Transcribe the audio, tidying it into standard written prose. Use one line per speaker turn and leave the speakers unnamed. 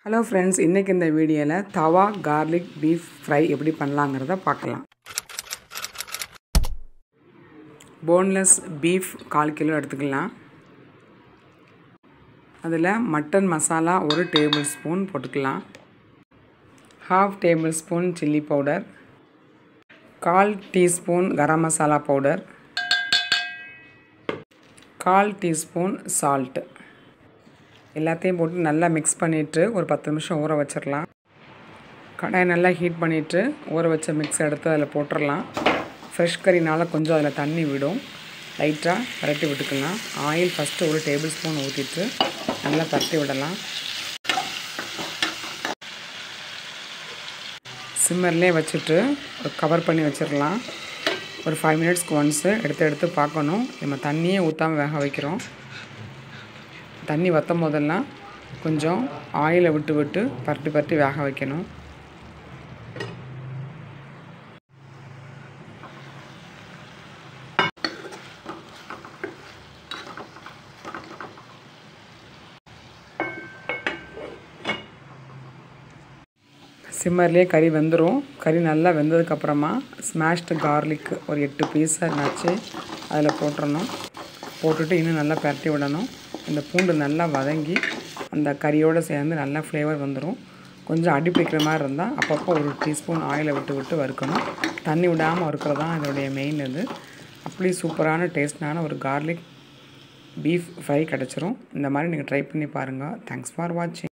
Hello friends, இன்னைக்கு இந்த வீடியோல தவா garlic beef fry எப்படி பண்ணலாம்ங்கறத பார்க்கலாம். boneless beef 1/4 கிலோ எடுத்துக்கலாம். அதில மட்டன் மசாலா 1 டேபிள்ஸ்பூன் போட்டுக்கலாம். 1/2 tablespoon chilli powder, 1/4 teaspoon garam masala powder, 1/4 teaspoon salt. எல்லாத்தையும் போட்டு நல்லா mix பண்ணிட்டு ஒரு 10 நிமிஷம் ஊற வச்சிரலாம். கடாய் நல்லா ஹீட் பண்ணிட்டு ஊற வச்ச mix எடுத்து அதில போட்டுறலாம். fresh கறினால கொஞ்சம் அதில தண்ணி விடும். லைட்டா பரட்டி விட்டுக்கலாம். ஆயில் ஃபர்ஸ்ட் 1 டேபிள்ஸ்பூன் ஊத்திட்டு நல்லா பரட்டி விடலாம். சிம்மர்லயே வச்சிட்டு கவர் பண்ணி வச்சிரலாம். ஒரு 5 மினிட்ஸ்க்கு once எடுத்து பார்க்கணும். நம்ம தண்ணியே ஊத்தாம வேக வைக்கிறோம். தண்ணி வத்தும் போதெல்லாம் கொஞ்சம் ஆயிலை விட்டு பரட்டி வேக வைக்கணும். சிம்மர்லயே கறி வெந்துரும். கறி நல்லா வெந்ததுக்கு அப்புறமா ஸ்மாஷ்டு garlic ஒரு 8 பீஸா நச்சு அதில போட்டுறணும். போட்டுட்டு இன்னும் நல்லா பரட்டி விடணும். இந்த பூண்டு நல்லா வதங்கி அந்த கறியோட சேர்ந்து நல்லா ஃப்ளேவர் வந்துரும். கொஞ்சம் அடி பிடிக்கிற மாதிரி இருந்தா அப்பப்போ 1 டீஸ்பூன் ஆயிலை விட்டு வறுக்கணும். தண்ணி விடாம வறுக்கிறது தான் இதோட மெயின் இது. அப்படி சூப்பரான டேஸ்டான ஒரு garlic beef fry கிடைச்சிரும். இந்த மாதிரி நீங்க ட்ரை பண்ணி பாருங்க. Thanks for watching.